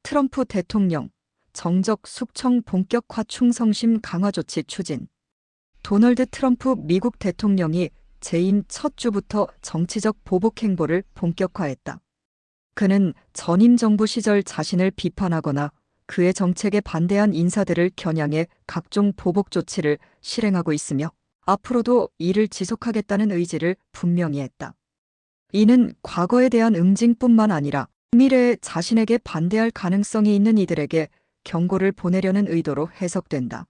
트럼프 대통령, 정적 숙청 본격화 충성심 강화 조치 추진. 도널드 트럼프 미국 대통령이 재임 첫 주부터 정치적 보복 행보를 본격화했다. 그는 전임 정부 시절 자신을 비판하거나 그의 정책에 반대한 인사들을 겨냥해 각종 보복 조치를 실행하고 있으며 앞으로도 이를 지속하겠다는 의지를 분명히 했다. 이는 과거에 대한 응징뿐만 아니라 미래에 자신에게 반대할 가능성이 있는 이들에게 경고를 보내려는 의도로 해석된다.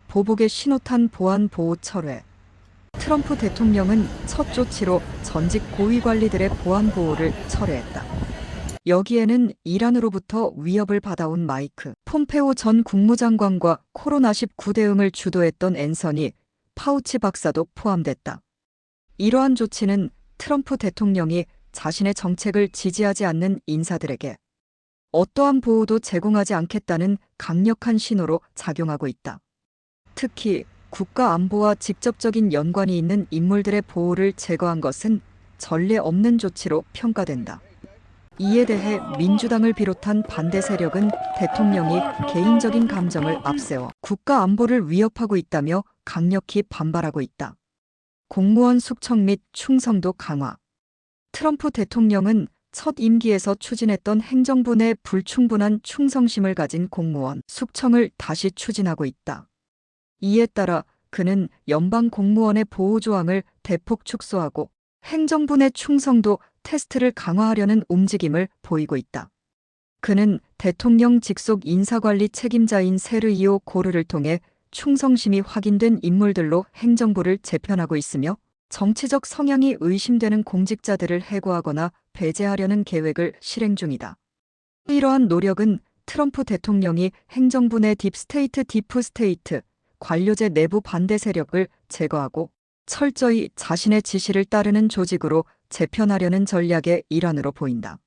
보복의 신호탄 보안 보호 철회. 트럼프 대통령은 첫 조치로 전직 고위 관리들의 보안 보호를 철회했다. 여기에는 이란으로부터 위협을 받아온 마이크 폼페오 전 국무장관과 코로나19 대응을 주도했던 앤서니 파우치 박사도 포함됐다. 이러한 조치는 트럼프 대통령이 자신의 정책을 지지하지 않는 인사들에게 어떠한 보호도 제공하지 않겠다는 강력한 신호로 작용하고 있다. 특히 국가 안보와 직접적인 연관이 있는 인물들의 보호를 제거한 것은 전례 없는 조치로 평가된다. 이에 대해 민주당을 비롯한 반대 세력은 대통령이 개인적인 감정을 앞세워 국가 안보를 위협하고 있다며 강력히 반발하고 있다. 공무원 숙청 및 충성도 강화. 트럼프 대통령은 첫 임기에서 추진했던 행정부 내 불충분한 충성심을 가진 공무원 숙청을 다시 추진하고 있다. 이에 따라 그는 연방 공무원의 보호 조항을 대폭 축소하고 행정부 내 충성도 테스트를 강화하려는 움직임을 보이고 있다. 그는 대통령 직속 인사관리 책임자인 세르히오 고르를 통해 충성심이 확인된 인물들로 행정부를 재편하고 있으며 정치적 성향이 의심되는 공직자들을 해고하거나 배제하려는 계획을 실행 중이다. 이러한 노력은 트럼프 대통령이 행정부 내 딥스테이트 디프스테이트 관료제 내부 반대 세력을 제거하고 철저히 자신의 지시를 따르는 조직으로 재편하려는 전략의 일환으로 보인다.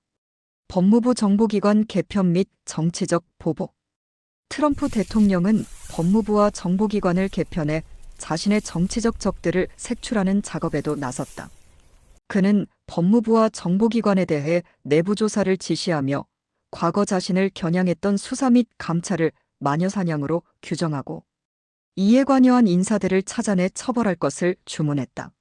법무부 정보기관 개편 및 정치적 보복. 트럼프 대통령은 법무부와 정보기관을 개편해 자신의 정치적 적들을 색출하는 작업에도 나섰다. 그는 법무부와 정보기관에 대해 내부 조사를 지시하며 과거 자신을 겨냥했던 수사 및 감찰을 마녀사냥으로 규정하고 이에 관여한 인사들을 찾아내 처벌할 것을 주문했다.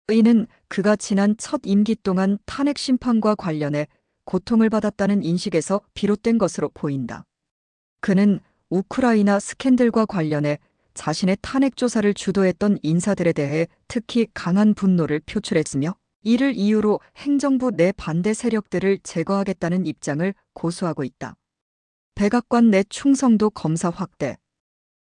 이는 그가 지난 첫 임기 동안 탄핵 심판과 관련해 고통을 받았다는 인식에서 비롯된 것으로 보인다. 그는 우크라이나 스캔들과 관련해 자신의 탄핵 조사를 주도했던 인사들에 대해 특히 강한 분노를 표출했으며 이를 이유로 행정부 내 반대 세력들을 제거하겠다는 입장을 고수하고 있다. 백악관 내 충성도 검사 확대.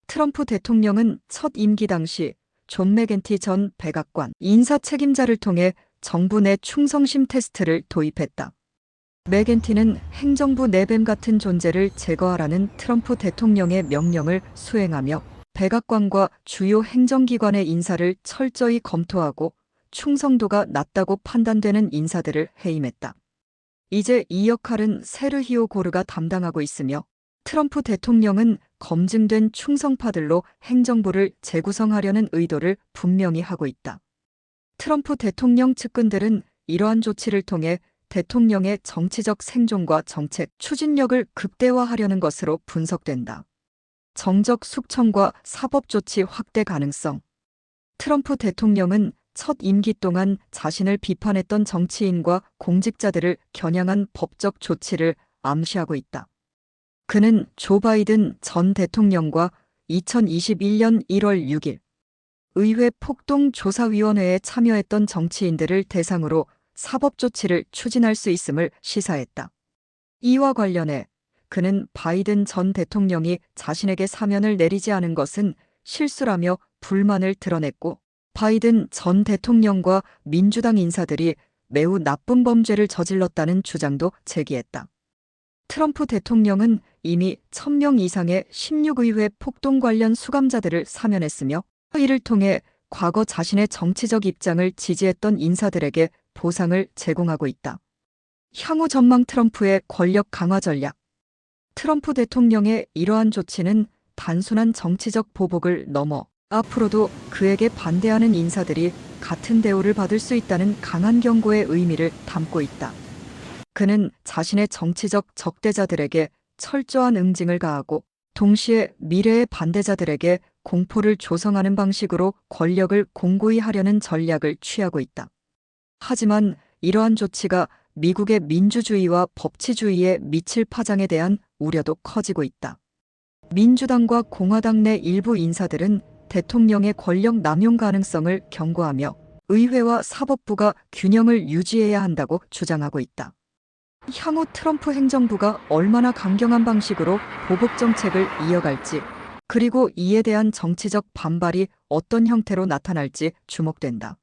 트럼프 대통령은 첫 임기 당시 존 매겐티 전 백악관 인사 책임자를 통해 정부 내 충성심 테스트를 도입했다. 매겐티는 행정부 내뱀 같은 존재를 제거하라는 트럼프 대통령의 명령을 수행하며 백악관과 주요 행정기관의 인사를 철저히 검토하고 충성도가 낮다고 판단되는 인사들을 해임했다. 이제 이 역할은 세르히오 고르가 담당하고 있으며 트럼프 대통령은 검증된 충성파들로 행정부를 재구성하려는 의도를 분명히 하고 있다. 트럼프 대통령 측근들은 이러한 조치를 통해 대통령의 정치적 생존과 정책 추진력을 극대화하려는 것으로 분석된다. 정적 숙청과 사법 조치 확대 가능성. 트럼프 대통령은 첫 임기 동안 자신을 비판했던 정치인과 공직자들을 겨냥한 법적 조치를 암시하고 있다. 그는 조 바이든 전 대통령과 2021년 1월 6일 의회 폭동조사위원회에 참여했던 정치인들을 대상으로 사법 조치를 추진할 수 있음을 시사했다. 이와 관련해 그는 바이든 전 대통령이 자신에게 사면을 내리지 않은 것은 실수라며 불만을 드러냈고 바이든 전 대통령과 민주당 인사들이 매우 나쁜 범죄를 저질렀다는 주장도 제기했다. 트럼프 대통령은 이미 1000명 이상의 16의회 폭동 관련 수감자들을 사면했으며 이를 통해 과거 자신의 정치적 입장을 지지했던 인사들에게 보상을 제공하고 있다. 향후 전망. 트럼프의 권력 강화 전략. 트럼프 대통령의 이러한 조치는 단순한 정치적 보복을 넘어 앞으로도 그에게 반대하는 인사들이 같은 대우를 받을 수 있다는 강한 경고의 의미를 담고 있다. 그는 자신의 정치적 적대자들에게 철저한 응징을 가하고 동시에 미래의 반대자들에게 공포를 조성하는 방식으로 권력을 공고히 하려는 전략을 취하고 있다. 하지만 이러한 조치가 미국의 민주주의와 법치주의에 미칠 파장에 대한 우려도 커지고 있다. 민주당과 공화당 내 일부 인사들은 대통령의 권력 남용 가능성을 경고하며 의회와 사법부가 균형을 유지해야 한다고 주장하고 있다. 향후 트럼프 행정부가 얼마나 강경한 방식으로 보복 정책을 이어갈지, 그리고 이에 대한 정치적 반발이 어떤 형태로 나타날지 주목된다.